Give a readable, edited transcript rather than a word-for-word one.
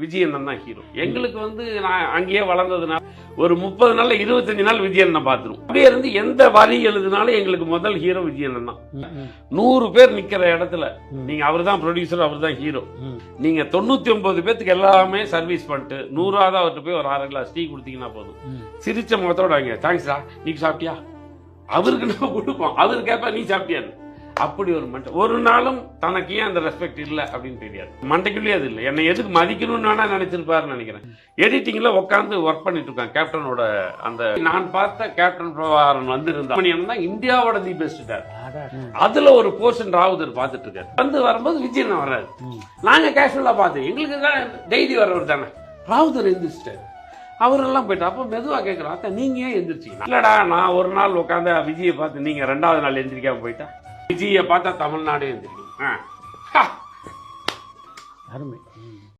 விஜயன் தான் ஹீரோ. எங்களுக்கு வந்து நான் அங்கேயே வளர்ந்ததுனால ஒரு 30 நாள்ல 25 நாள் விஜயன் பார்த்துருவோம். அப்படியே இருந்து எந்த வரி எழுதுனாலும் எங்களுக்கு முதல் ஹீரோ விஜயன் தான். 100 பேர் நிக்கிற இடத்துல நீங்க அவர் தான் ப்ரொடியூசர், அவர் தான் ஹீரோ. நீங்க 99 பேத்துக்கு எல்லாமே சர்வீஸ் பண்ணிட்டு 100ஆவது அவர்கிட்ட போய் ஒரு 1/2 கிளாஸ் டீ கொடுத்தீங்கன்னா போதும். சிரிச்ச முகத்தோட வாங்க, தேங்க்ஸ்டா நீ சாப்பிட்டியா, அவருக்கு நம்ம கொடுப்போம். அவரு கேட்பா நீ சாப்பிட்டியான்னு. அப்படி ஒரு மண்டை ஒரு நாளும் தனக்கு ஏன் அந்த ரெஸ்பெக்ட் இல்லை அப்படின்னு தெரியாது. மண்டைக்குள்ளேயே அது இல்லை. என்னை எதுக்கு மதிக்கணும்னு வேணா நினைச்சிருப்பாருன்னு நினைக்கிறேன். எடிட்டிங்ல உட்காந்து ஒர்க் பண்ணிட்டு இருக்கான் கேப்டனோட. அந்த நான் பார்த்த கேப்டன் பிரபாகரன் வந்து இருந்தா இந்தியாவோட தி பெஸ்ட் டார். அதுல ஒரு போர்ஷன் ராவுதர் பார்த்துட்டு இருக்காரு. வந்து வரும்போது விஜயன் வர்றாரு. நாங்க கேஷுவலா பார்த்து எங்களுக்கு தான் டெய்லி வர்றவர் தானே. ராவுதர் எந்திரிச்சிட்டாரு. அவரெல்லாம் போயிட்டு அப்போ மெதுவா கேட்கிறோம், அத்தை நீங்க ஏன் எந்திரிச்சீங்க? இல்லடா நான் ஒரு நாள் உட்காந்து விஜயை பார்த்து நீங்க 2வது நாள் எந்திரிக்காம போயிட்டா விஜயை பார்த்தா தமிழ்நாடு எந்திரிக்கும். அருமை.